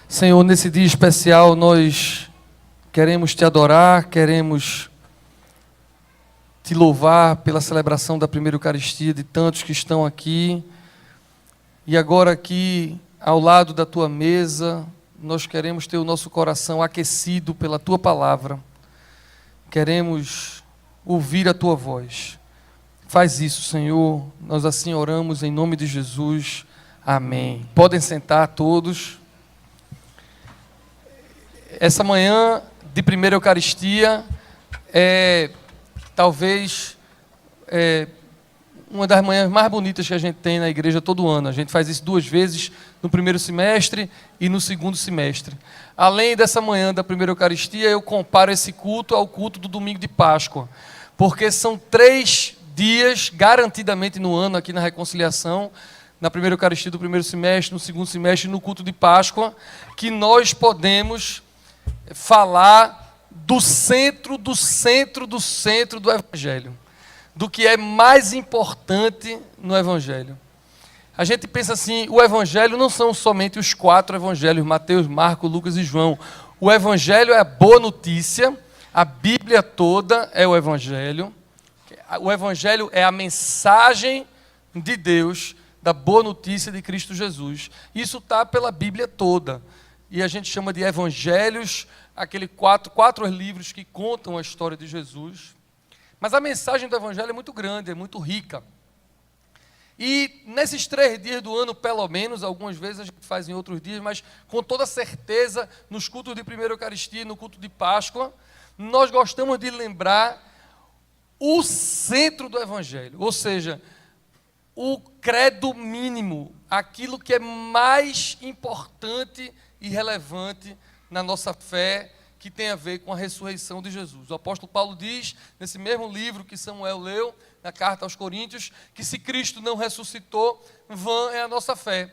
Senhor, nesse dia especial nós queremos Te adorar, queremos Te louvar pela celebração da primeira Eucaristia de tantos que estão aqui. E agora aqui, ao lado da Tua mesa, nós queremos ter o nosso coração aquecido pela Tua palavra. Queremos ouvir a Tua voz. Faz isso, Senhor. Nós assim oramos em nome de Jesus. Amém. Podem sentar todos. Essa manhã de primeira Eucaristia é talvez uma das manhãs mais bonitas que a gente tem na igreja todo ano. A gente faz isso 2 vezes, no primeiro semestre e no segundo semestre. Além dessa manhã da primeira Eucaristia, eu comparo esse culto ao culto do domingo de Páscoa, porque são 3 dias garantidamente no ano aqui na reconciliação, na primeira Eucaristia do primeiro semestre, no segundo semestre e no culto de Páscoa, que nós podemos falar do centro do Evangelho, do que é mais importante no Evangelho. A gente pensa assim, o Evangelho não são somente os 4 Evangelhos, Mateus, Marcos, Lucas e João. O Evangelho é a boa notícia, a Bíblia toda é o Evangelho. O Evangelho é a mensagem de Deus, da boa notícia de Cristo Jesus. Isso está pela Bíblia toda. E a gente chama de evangelhos, aqueles quatro livros que contam a história de Jesus. Mas a mensagem do evangelho é muito grande, é muito rica. E nesses 3 dias do ano, pelo menos, algumas vezes a gente faz em outros dias, mas com toda certeza, nos cultos de primeira Eucaristia e no culto de Páscoa, nós gostamos de lembrar o centro do evangelho, ou seja, o credo mínimo, aquilo que é mais importante e relevante na nossa fé, que tem a ver com a ressurreição de Jesus. O apóstolo Paulo diz, nesse mesmo livro que Samuel leu, na carta aos Coríntios, que se Cristo não ressuscitou, vã é a nossa fé.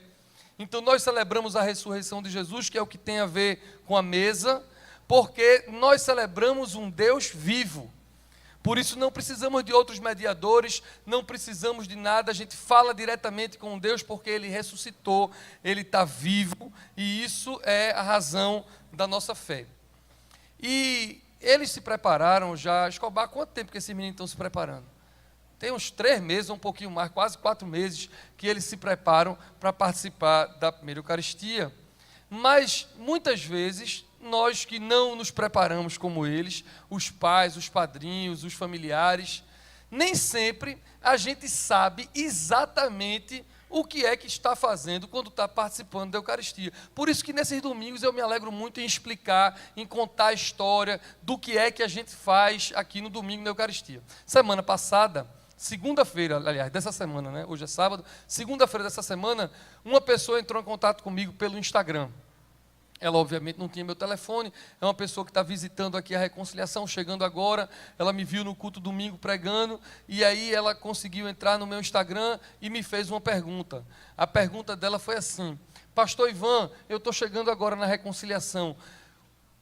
Então nós celebramos a ressurreição de Jesus, que é o que tem a ver com a mesa, porque nós celebramos um Deus vivo. Por isso não precisamos de outros mediadores, não precisamos de nada, a gente fala diretamente com Deus porque Ele ressuscitou, Ele está vivo e isso é a razão da nossa fé. E eles se prepararam já, Escobar, quanto tempo que esses meninos estão se preparando? Tem uns 3 meses, um pouquinho mais, quase 4 meses que eles se preparam para participar da primeira Eucaristia. Mas muitas vezes nós que não nos preparamos como eles, os pais, os padrinhos, os familiares, nem sempre a gente sabe exatamente o que é que está fazendo quando está participando da Eucaristia. Por isso que nesses domingos eu me alegro muito em explicar, em contar a história do que é que a gente faz aqui no domingo da Eucaristia. Semana passada, segunda-feira, aliás, dessa semana, né? Hoje é sábado, segunda-feira dessa semana, uma pessoa entrou em contato comigo pelo Instagram. Ela, obviamente, não tinha meu telefone, é uma pessoa que está visitando aqui a reconciliação, chegando agora, ela me viu no culto domingo pregando, e aí ela conseguiu entrar no meu Instagram e me fez uma pergunta. A pergunta dela foi assim: Pastor Ivan, eu estou chegando agora na reconciliação,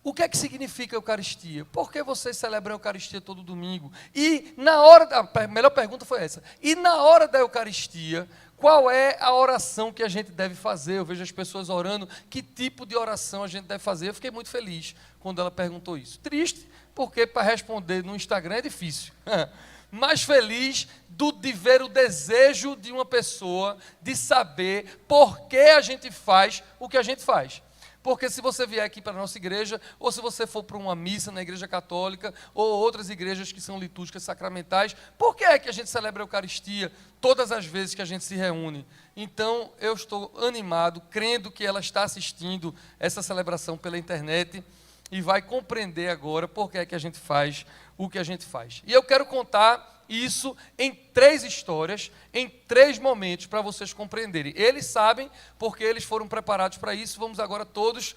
o que é que significa Eucaristia? Por que vocês celebram a Eucaristia todo domingo? E na hora, a melhor pergunta foi essa, e na hora da Eucaristia, qual é a oração que a gente deve fazer? Eu vejo as pessoas orando, que tipo de oração a gente deve fazer? Eu fiquei muito feliz quando ela perguntou isso. Triste, porque para responder no Instagram é difícil. Mas feliz de ver o desejo de uma pessoa de saber por que a gente faz o que a gente faz. Porque se você vier aqui para a nossa igreja, ou se você for para uma missa na igreja católica, ou outras igrejas que são litúrgicas sacramentais, por que é que a gente celebra a Eucaristia todas as vezes que a gente se reúne? Então, eu estou animado, crendo que ela está assistindo essa celebração pela internet e vai compreender agora por que é que a gente faz o que a gente faz. E eu quero contar isso em 3 histórias, em 3 momentos, para vocês compreenderem. Eles sabem, porque eles foram preparados para isso. Vamos agora todos,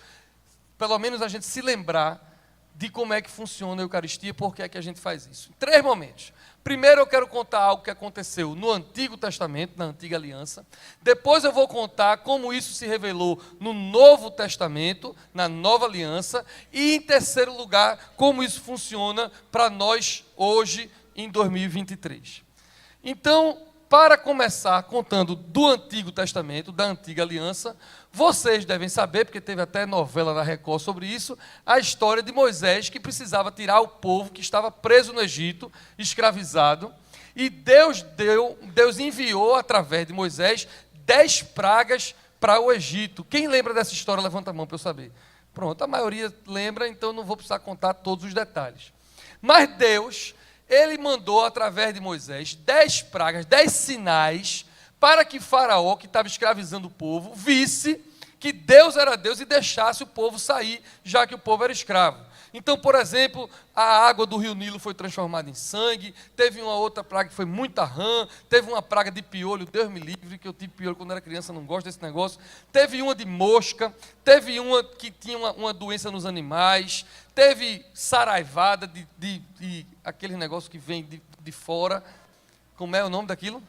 pelo menos a gente se lembrar de como é que funciona a Eucaristia, por que é que a gente faz isso. Em 3 momentos. Primeiro eu quero contar algo que aconteceu no Antigo Testamento, na Antiga Aliança. Depois eu vou contar como isso se revelou no Novo Testamento, na Nova Aliança. E em terceiro lugar, como isso funciona para nós hoje, em 2023. Então, para começar contando do Antigo Testamento, da Antiga Aliança, vocês devem saber, porque teve até novela da Record sobre isso, a história de Moisés, que precisava tirar o povo que estava preso no Egito, escravizado, e Deus enviou, através de Moisés, 10 pragas para o Egito. Quem lembra dessa história, levanta a mão para eu saber. Pronto, a maioria lembra, então não vou precisar contar todos os detalhes. Mas Deus, ele mandou, através de Moisés, 10 pragas, 10 sinais, para que Faraó, que estava escravizando o povo, visse que Deus era Deus e deixasse o povo sair, já que o povo era escravo. Então, por exemplo, a água do rio Nilo foi transformada em sangue, teve uma outra praga que foi muita rã, teve uma praga de piolho, Deus me livre, que eu tive piolho quando era criança, não gosto desse negócio, teve uma de mosca, teve uma que tinha uma doença nos animais, teve saraivada de aquele negócio que vem de fora, como é o nome daquilo?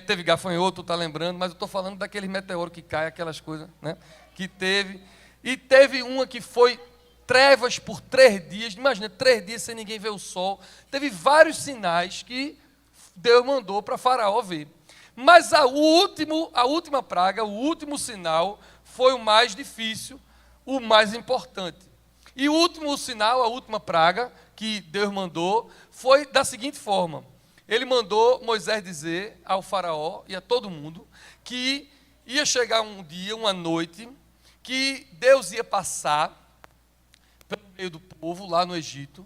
Teve gafanhoto, está lembrando, mas eu estou falando daquele meteoro que cai, aquelas coisas, né? Que teve, e teve uma que foi trevas por 3 dias, imagina, 3 dias sem ninguém ver o sol. Teve vários sinais que Deus mandou para Faraó ver. Mas a última praga, o último sinal, foi o mais difícil, o mais importante. E o último sinal, a última praga que Deus mandou, foi da seguinte forma. Ele mandou Moisés dizer ao Faraó e a todo mundo que ia chegar um dia, uma noite, que Deus ia passar pelo meio do povo lá no Egito,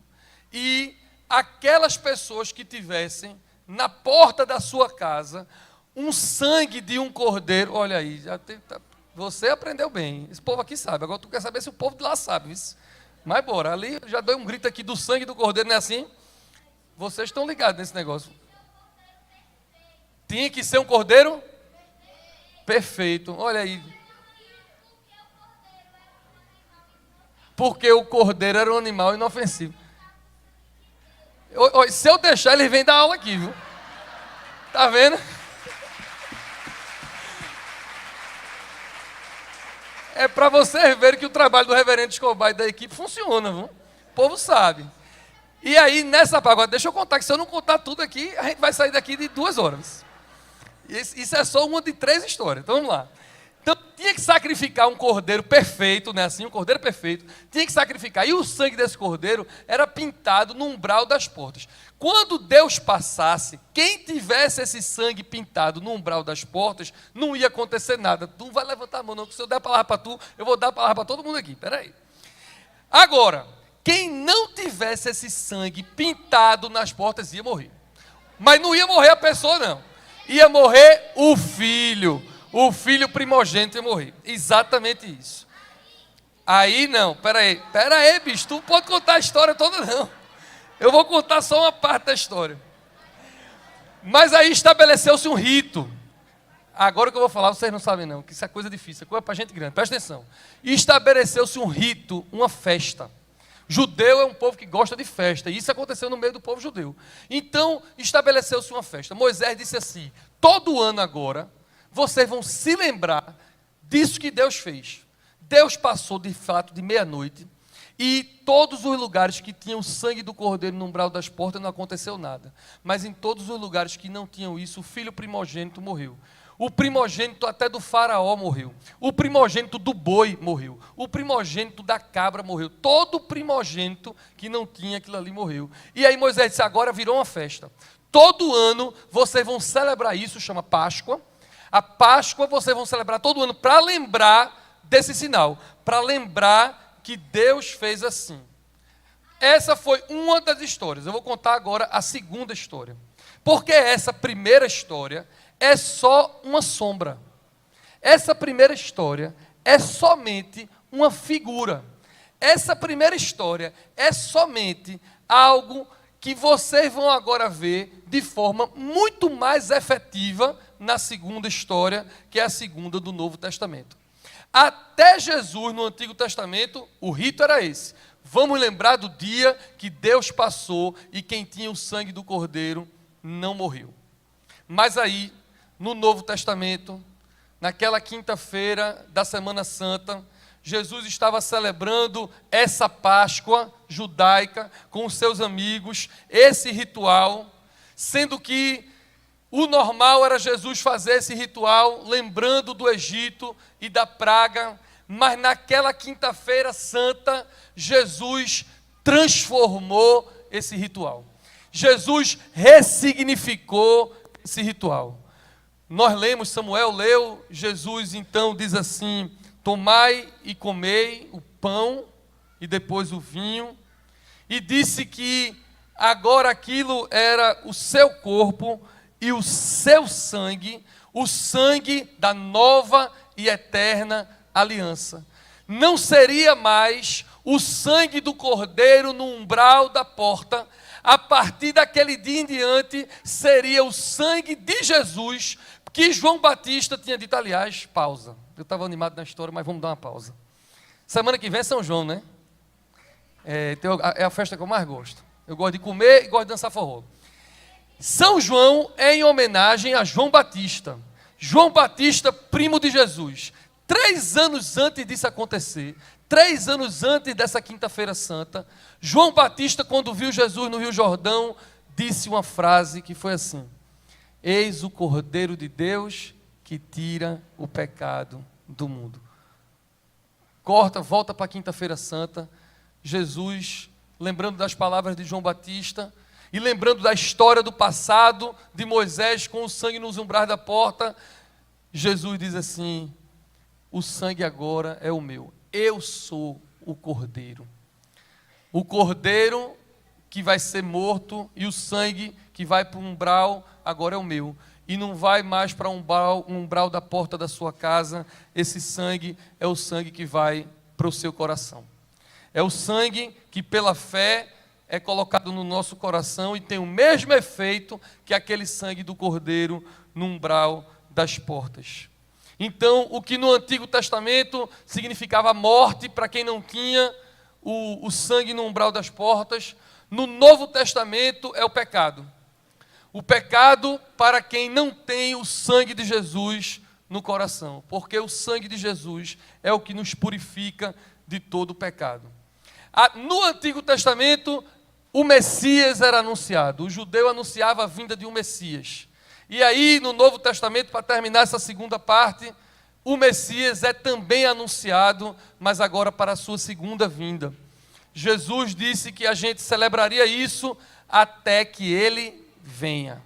e aquelas pessoas que tivessem na porta da sua casa um sangue de um cordeiro, olha aí, você aprendeu bem, esse povo aqui sabe, agora tu quer saber se o povo de lá sabe isso. Mas bora, ali já deu um grito aqui do sangue do cordeiro, não é assim? Vocês estão ligados nesse negócio. Tinha que ser um cordeiro perfeito, olha aí. Porque o cordeiro era um animal inofensivo. Se eu deixar, ele vem dar aula aqui, viu? Tá vendo? É para vocês verem que o trabalho do reverendo Escobar e da equipe funciona, viu? O povo sabe. E aí, nessa parte, deixa eu contar, que se eu não contar tudo aqui, a gente vai sair daqui de 2 horas. Isso é só uma de 3 histórias. Então, vamos lá. Então, tinha que sacrificar um cordeiro perfeito, né? Assim, um cordeiro perfeito, tinha que sacrificar. E o sangue desse cordeiro era pintado no umbral das portas. Quando Deus passasse, quem tivesse esse sangue pintado no umbral das portas, não ia acontecer nada. Tu não vai levantar a mão, não, que se eu der a palavra para tu, eu vou dar a palavra para todo mundo aqui. Peraí. Agora, quem não tivesse esse sangue pintado nas portas ia morrer. Mas não ia morrer a pessoa, não. Ia morrer o filho. O filho primogênito ia morrer. Exatamente isso. Aí não, peraí, bicho, tu não pode contar a história toda, não. Eu vou contar só uma parte da história. Mas aí estabeleceu-se um rito. Agora o que eu vou falar, vocês não sabem não, que isso é coisa difícil, é coisa para gente grande, presta atenção. Estabeleceu-se um rito, uma festa. Judeu é um povo que gosta de festa, e isso aconteceu no meio do povo judeu. Então, estabeleceu-se uma festa. Moisés disse assim, todo ano agora, vocês vão se lembrar disso que Deus fez. Deus passou, de fato, de meia-noite, e todos os lugares que tinham o sangue do cordeiro no umbral das portas não aconteceu nada. Mas em todos os lugares que não tinham isso, o filho primogênito morreu. O primogênito até do faraó morreu. O primogênito do boi morreu. O primogênito da cabra morreu. Todo primogênito que não tinha aquilo ali morreu. E aí Moisés disse, agora virou uma festa. Todo ano vocês vão celebrar isso, chama Páscoa. A Páscoa vocês vão celebrar todo ano para lembrar desse sinal. Para lembrar que Deus fez assim. Essa foi uma das histórias. Eu vou contar agora a segunda história. Porque essa primeira história é só uma sombra. Essa primeira história é somente uma figura. Essa primeira história é somente algo que vocês vão agora ver de forma muito mais efetiva na segunda história, que é a segunda do Novo Testamento. Até Jesus, no Antigo Testamento, o rito era esse. Vamos lembrar do dia que Deus passou e quem tinha o sangue do Cordeiro não morreu. Mas aí, no Novo Testamento, naquela quinta-feira da Semana Santa, Jesus estava celebrando essa Páscoa judaica com os seus amigos, esse ritual, sendo que O normal era Jesus fazer esse ritual, lembrando do Egito e da praga, mas naquela quinta-feira santa, Jesus transformou esse ritual. Jesus ressignificou esse ritual. Nós lemos, Samuel leu, Jesus então diz assim: tomai e comei o pão e depois o vinho, e disse que agora aquilo era o seu corpo e o seu sangue, o sangue da nova e eterna aliança. Não seria mais o sangue do cordeiro no umbral da porta. A partir daquele dia em diante, seria o sangue de Jesus, que João Batista tinha dito. Aliás, pausa. Eu estava animado na história, mas vamos dar uma pausa. Semana que vem é São João, né? É a festa que eu mais gosto. Eu gosto de comer e gosto de dançar forró. São João é em homenagem a João Batista. João Batista, primo de Jesus. 3 anos antes disso acontecer, 3 anos antes dessa quinta-feira santa, João Batista, quando viu Jesus no Rio Jordão, disse uma frase que foi assim: eis o Cordeiro de Deus que tira o pecado do mundo. Volta para a quinta-feira santa, Jesus, lembrando das palavras de João Batista, e lembrando da história do passado de Moisés com o sangue nos umbrais da porta, Jesus diz assim: o sangue agora é o meu, eu sou o Cordeiro. O Cordeiro que vai ser morto e o sangue que vai para o umbral agora é o meu. E não vai mais para o umbral da porta da sua casa, esse sangue é o sangue que vai para o seu coração. É o sangue que pela fé é colocado no nosso coração e tem o mesmo efeito que aquele sangue do Cordeiro no umbral das portas. Então, o que no Antigo Testamento significava morte para quem não tinha o sangue no umbral das portas, no Novo Testamento é o pecado. O pecado para quem não tem o sangue de Jesus no coração, porque o sangue de Jesus é o que nos purifica de todo o pecado. No Antigo Testamento, o Messias era anunciado, o judeu anunciava a vinda de um Messias. E aí, no Novo Testamento, para terminar essa segunda parte, o Messias é também anunciado, mas agora para a sua segunda vinda. Jesus disse que a gente celebraria isso até que ele venha.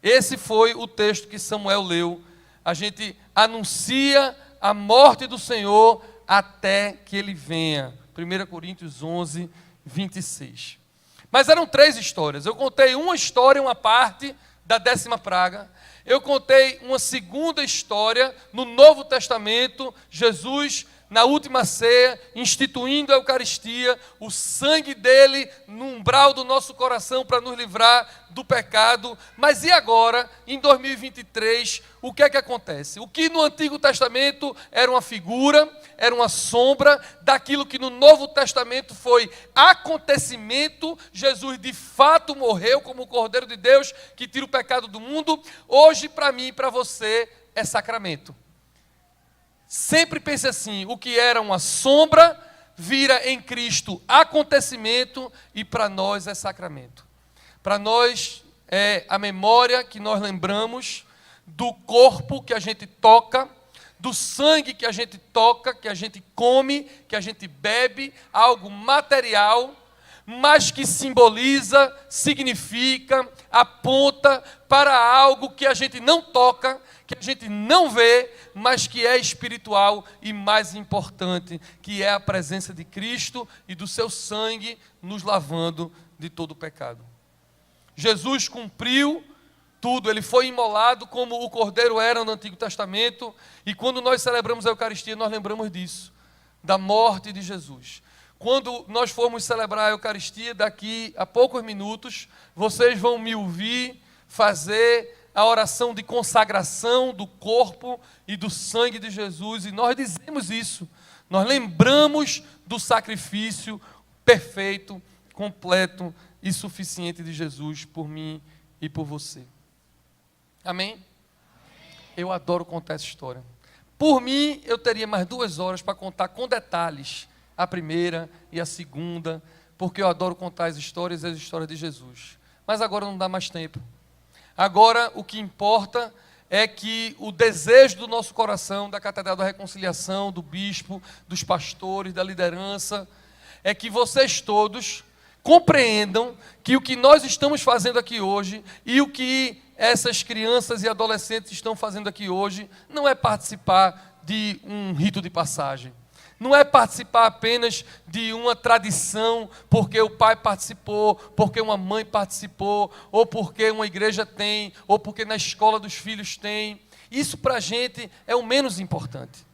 Esse foi o texto que Samuel leu. A gente anuncia a morte do Senhor até que ele venha. 1 Coríntios 11, 26. Mas eram 3 histórias. Eu contei uma história, uma parte da 10ª praga. Eu contei uma segunda história no Novo Testamento, Jesus, na última ceia, instituindo a Eucaristia, o sangue dele no umbral do nosso coração para nos livrar do pecado. Mas e agora, em 2023, o que é que acontece? O que no Antigo Testamento era uma figura, era uma sombra daquilo que no Novo Testamento foi acontecimento, Jesus de fato morreu como o Cordeiro de Deus que tira o pecado do mundo, hoje para mim e para você é sacramento. Sempre pense assim: o que era uma sombra vira em Cristo acontecimento e para nós é sacramento. Para nós é a memória que nós lembramos do corpo que a gente toca, do sangue que a gente toca, que a gente come, que a gente bebe, algo material, mas que simboliza, significa, aponta para algo que a gente não toca, que a gente não vê, mas que é espiritual e mais importante, que é a presença de Cristo e do seu sangue nos lavando de todo o pecado. Jesus cumpriu tudo, ele foi imolado como o Cordeiro era no Antigo Testamento, e quando nós celebramos a Eucaristia, nós lembramos disso, da morte de Jesus. Quando nós formos celebrar a Eucaristia, daqui a poucos minutos, vocês vão me ouvir fazer a oração de consagração do corpo e do sangue de Jesus, e nós dizemos isso, nós lembramos do sacrifício perfeito, completo e suficiente de Jesus por mim e por você. Amém? Eu adoro contar essa história. Por mim, eu teria mais 2 horas para contar com detalhes a primeira e a segunda, porque eu adoro contar as histórias de Jesus. Mas agora não dá mais tempo. Agora, o que importa é que o desejo do nosso coração, da Catedral da Reconciliação, do bispo, dos pastores, da liderança, é que vocês todos compreendam que o que nós estamos fazendo aqui hoje e o que essas crianças e adolescentes estão fazendo aqui hoje não é participar de um rito de passagem. Não é participar apenas de uma tradição, porque o pai participou, porque uma mãe participou, ou porque uma igreja tem, ou porque na escola dos filhos tem. Isso para a gente é o menos importante.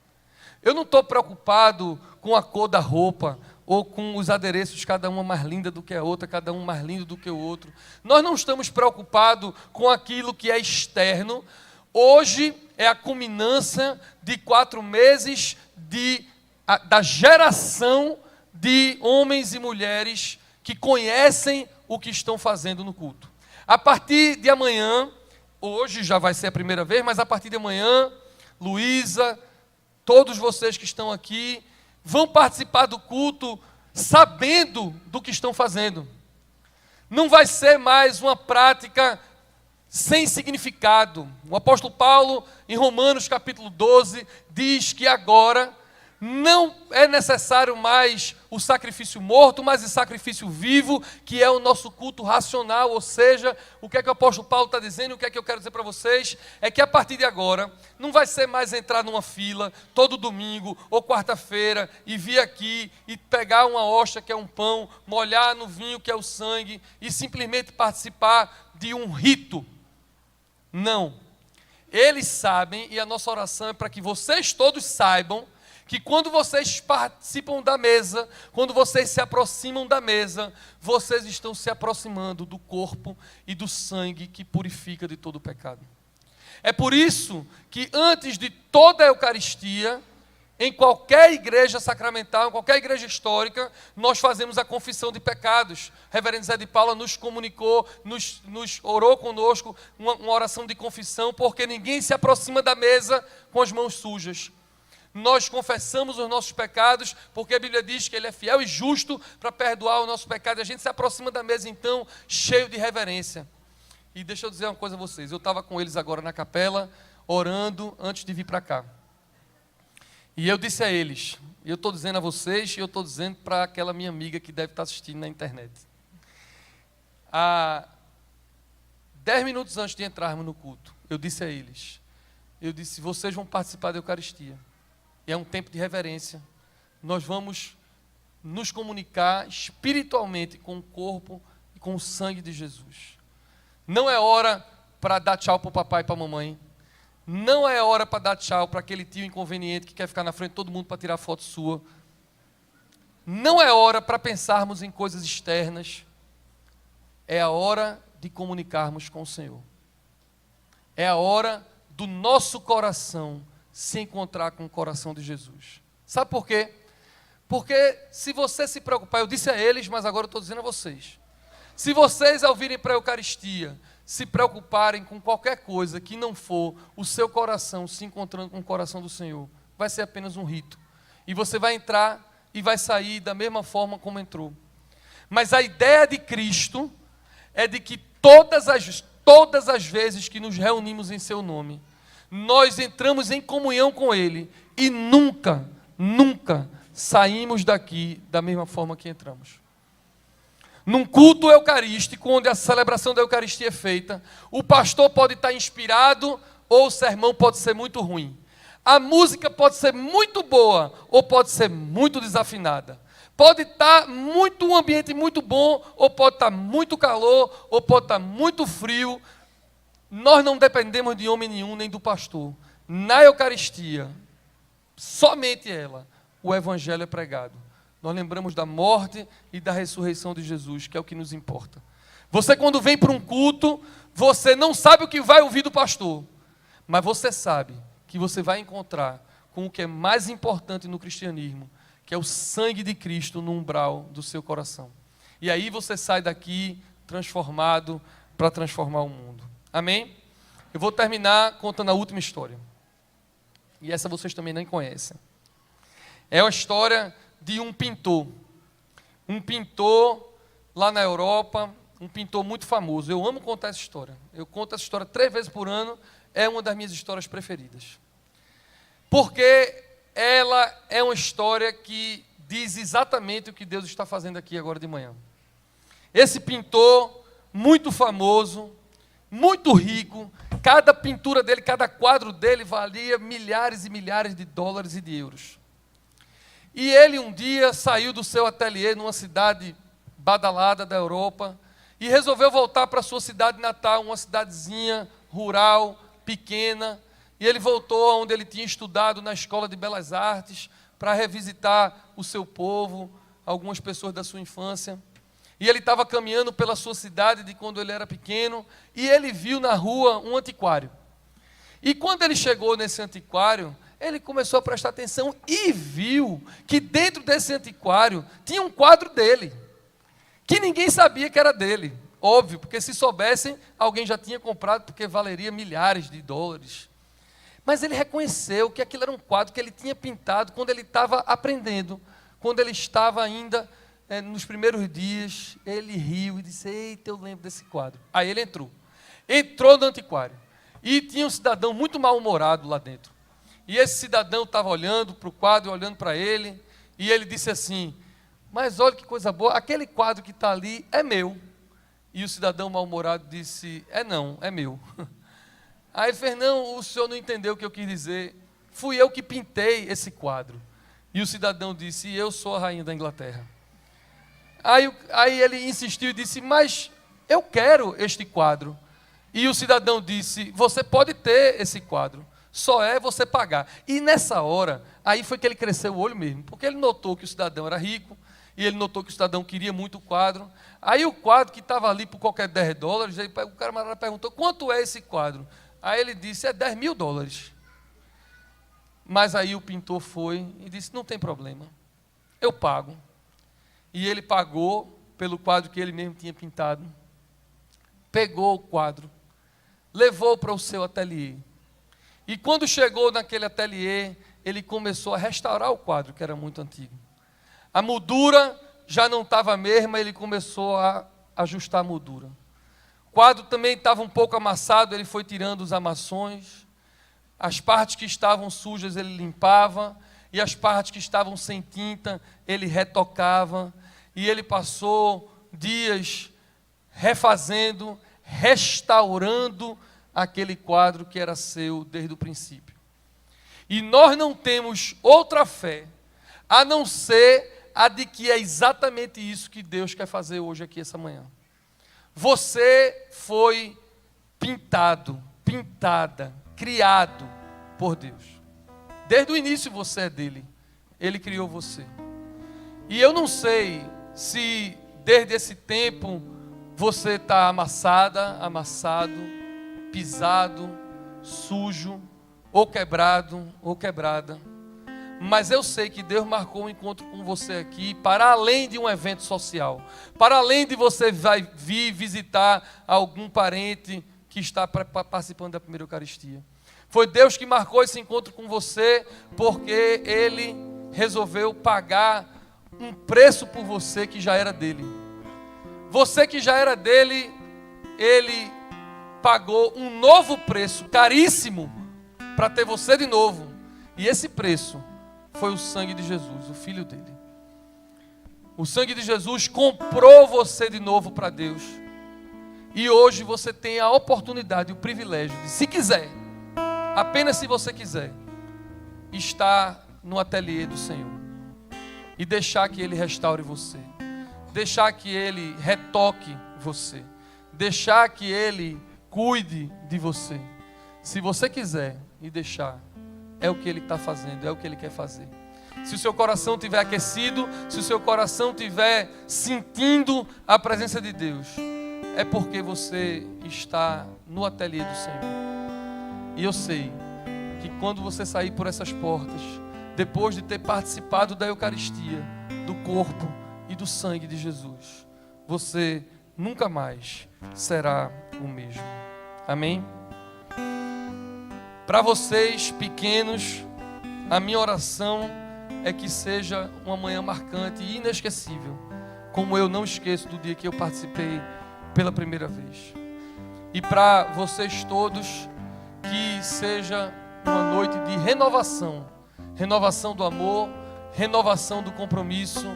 Eu não estou preocupado com a cor da roupa, ou com os adereços, cada uma mais linda do que a outra, cada um mais lindo do que o outro. Nós não estamos preocupados com aquilo que é externo. Hoje é a culminância de 4 meses da geração de homens e mulheres que conhecem o que estão fazendo no culto. A partir de amanhã, hoje já vai ser a primeira vez, mas a partir de amanhã, Luísa, todos vocês que estão aqui, vão participar do culto sabendo do que estão fazendo. Não vai ser mais uma prática sem significado. O apóstolo Paulo, em Romanos capítulo 12, diz que agora não é necessário mais o sacrifício morto, mas o sacrifício vivo, que é o nosso culto racional. Ou seja, o que é que o apóstolo Paulo está dizendo, o que é que eu quero dizer para vocês, é que a partir de agora, não vai ser mais entrar numa fila, todo domingo ou quarta-feira, e vir aqui e pegar uma hóstia, que é um pão, molhar no vinho, que é o sangue, e simplesmente participar de um rito. Não. Eles sabem, e a nossa oração é para que vocês todos saibam, que quando vocês participam da mesa, quando vocês se aproximam da mesa, vocês estão se aproximando do corpo e do sangue que purifica de todo o pecado. É por isso que antes de toda a Eucaristia, em qualquer igreja sacramental, em qualquer igreja histórica, nós fazemos a confissão de pecados. O reverendo Zé de Paula nos comunicou, nos orou conosco uma oração de confissão, porque ninguém se aproxima da mesa com as mãos sujas. Nós confessamos os nossos pecados, porque a Bíblia diz que Ele é fiel e justo para perdoar o nosso pecado. E a gente se aproxima da mesa, então, cheio de reverência. E deixa eu dizer uma coisa a vocês. Eu estava com eles agora na capela, orando antes de vir para cá. E eu disse a eles, e eu estou dizendo a vocês, e eu estou dizendo para aquela minha amiga que deve estar assistindo na internet. 10 minutos antes de entrarmos no culto, eu disse a eles, vocês vão participar da Eucaristia. É um tempo de reverência. Nós vamos nos comunicar espiritualmente com o corpo e com o sangue de Jesus. Não é hora para dar tchau para o papai e para a mamãe. Não é hora para dar tchau para aquele tio inconveniente que quer ficar na frente de todo mundo para tirar foto sua. Não é hora para pensarmos em coisas externas. É a hora de comunicarmos com o Senhor. É a hora do nosso coração se encontrar com o coração de Jesus. Sabe por quê? Porque se você se preocupar, eu disse a eles, mas agora eu estou dizendo a vocês. Se vocês, ao virem para a Eucaristia, se preocuparem com qualquer coisa que não for o seu coração se encontrando com o coração do Senhor, vai ser apenas um rito. E você vai entrar e vai sair da mesma forma como entrou. Mas a ideia de Cristo é de que todas as vezes que nos reunimos em seu nome, nós entramos em comunhão com Ele e nunca saímos daqui da mesma forma que entramos. Num culto eucarístico, onde a celebração da Eucaristia é feita, o pastor pode estar inspirado ou o sermão pode ser muito ruim. A música pode ser muito boa ou pode ser muito desafinada. Pode estar um ambiente muito bom ou pode estar muito calor ou pode estar muito frio. Nós não dependemos de homem nenhum, nem do pastor. Na Eucaristia, somente ela, o Evangelho é pregado. Nós lembramos da morte e da ressurreição de Jesus, que é o que nos importa. Você, quando vem para um culto, você não sabe o que vai ouvir do pastor, mas você sabe que você vai encontrar com o que é mais importante no cristianismo, que é o sangue de Cristo no umbral do seu coração. E aí você sai daqui transformado para transformar o mundo. Amém? Eu vou terminar contando a última história. E essa vocês também nem conhecem. É a história de um pintor. Um pintor lá na Europa, um pintor muito famoso. Eu amo contar essa história. Eu conto essa história 3 vezes por ano. É uma das minhas histórias preferidas. Porque ela é uma história que diz exatamente o que Deus está fazendo aqui agora de manhã. Esse pintor, muito famoso, muito rico, cada pintura dele, cada quadro dele valia milhares e milhares de dólares e de euros. E ele um dia saiu do seu ateliê numa cidade badalada da Europa e resolveu voltar para a sua cidade natal, uma cidadezinha rural, pequena. E ele voltou onde ele tinha estudado na Escola de Belas Artes para revisitar o seu povo, algumas pessoas da sua infância. E ele estava caminhando pela sua cidade de quando ele era pequeno e ele viu na rua um antiquário. E quando ele chegou nesse antiquário, ele começou a prestar atenção e viu que dentro desse antiquário tinha um quadro dele, que ninguém sabia que era dele. Óbvio, porque se soubessem, alguém já tinha comprado, porque valeria milhares de dólares. Mas ele reconheceu que aquilo era um quadro que ele tinha pintado quando ele estava aprendendo, quando ele estava ainda nos primeiros dias. Ele riu e disse: eita, eu lembro desse quadro. Aí ele entrou no antiquário, e tinha um cidadão muito mal-humorado lá dentro. E esse cidadão estava olhando para o quadro, olhando para ele, e ele disse assim: mas olha que coisa boa, aquele quadro que está ali é meu. E o cidadão mal-humorado disse: não, é meu. Aí ele fez: não, o senhor não entendeu o que eu quis dizer, fui eu que pintei esse quadro. E o cidadão disse: eu sou a rainha da Inglaterra. Aí ele insistiu e disse: mas eu quero este quadro. E o cidadão disse: você pode ter esse quadro, só é você pagar. E nessa hora, aí foi que ele cresceu o olho mesmo, porque ele notou que o cidadão era rico, e ele notou que o cidadão queria muito o quadro. Aí o quadro que estava ali por qualquer 10 dólares, o camarada perguntou: quanto é esse quadro? Aí ele disse: é 10 mil dólares. Mas aí o pintor foi e disse: não tem problema, eu pago. E ele pagou pelo quadro que ele mesmo tinha pintado, pegou o quadro, levou para o seu ateliê. E quando chegou naquele ateliê, ele começou a restaurar o quadro, que era muito antigo. A moldura já não estava a mesma, ele começou a ajustar a moldura. O quadro também estava um pouco amassado, ele foi tirando os amassões. As partes que estavam sujas ele limpava, e as partes que estavam sem tinta ele retocava. E ele passou dias refazendo, restaurando aquele quadro que era seu desde o princípio. E nós não temos outra fé a não ser a de que é exatamente isso que Deus quer fazer hoje aqui, essa manhã. Você foi pintado, pintada, criado por Deus. Desde o início você é dele. Ele criou você. E eu não sei se desde esse tempo você está amassada, amassado, pisado, sujo, ou quebrado, ou quebrada. Mas eu sei que Deus marcou um encontro com você aqui, para além de um evento social, para além de você vir visitar algum parente que está participando da primeira Eucaristia. Foi Deus que marcou esse encontro com você, porque Ele resolveu pagar um preço por você que já era dele. Você que já era dele, Ele pagou um novo preço, caríssimo, para ter você de novo. E esse preço foi o sangue de Jesus, o Filho dele. O sangue de Jesus comprou você de novo para Deus. E hoje você tem a oportunidade, o privilégio de, se quiser, apenas se você quiser, estar no ateliê do Senhor. E deixar que Ele restaure você. Deixar que Ele retoque você. Deixar que Ele cuide de você. Se você quiser e deixar, é o que Ele está fazendo, é o que Ele quer fazer. Se o seu coração estiver aquecido, se o seu coração estiver sentindo a presença de Deus, é porque você está no ateliê do Senhor. E eu sei que quando você sair por essas portas, depois de ter participado da Eucaristia, do corpo e do sangue de Jesus, você nunca mais será o mesmo. Amém? Para vocês pequenos, a minha oração é que seja uma manhã marcante e inesquecível, como eu não esqueço do dia que eu participei pela primeira vez. E para vocês todos, que seja uma noite de renovação. Renovação do amor, renovação do compromisso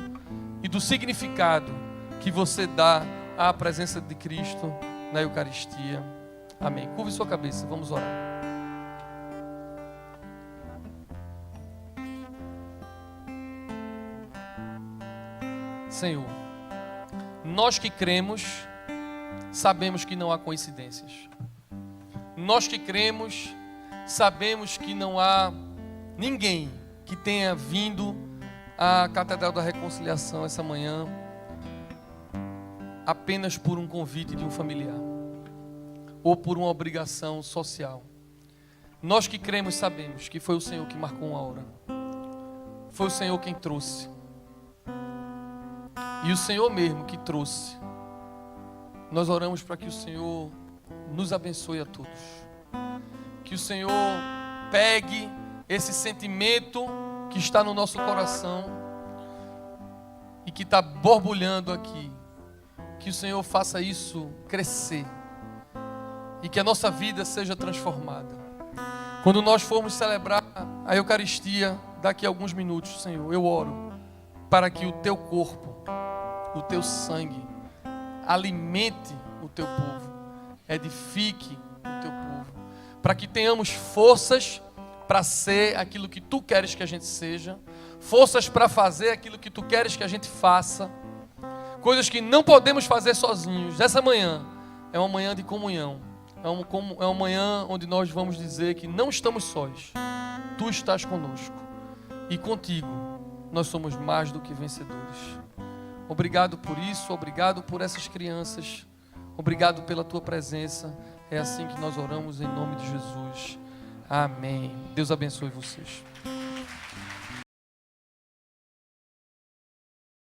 e do significado que você dá à presença de Cristo na Eucaristia. Amém. Curve sua cabeça, vamos orar. Senhor, nós que cremos, sabemos que não há coincidências. Nós que cremos, sabemos que não há ninguém que tenha vindo à Catedral da Reconciliação essa manhã apenas por um convite de um familiar ou por uma obrigação social. Nós que cremos sabemos que foi o Senhor que marcou uma hora. Foi o Senhor quem trouxe. E o Senhor mesmo que trouxe. Nós oramos para que o Senhor nos abençoe a todos. Que o Senhor pegue esse sentimento que está no nosso coração e que está borbulhando aqui. Que o Senhor faça isso crescer e que a nossa vida seja transformada. Quando nós formos celebrar a Eucaristia daqui a alguns minutos, Senhor, eu oro para que o Teu corpo, o Teu sangue alimente o Teu povo, edifique o Teu povo, para que tenhamos forças para ser aquilo que Tu queres que a gente seja, forças para fazer aquilo que Tu queres que a gente faça, coisas que não podemos fazer sozinhos. Essa manhã é uma manhã de comunhão, é uma manhã onde nós vamos dizer que não estamos sós, Tu estás conosco e contigo nós somos mais do que vencedores. Obrigado por isso, obrigado por essas crianças, obrigado pela Tua presença. É assim que nós oramos em nome de Jesus. Amém. Deus abençoe vocês.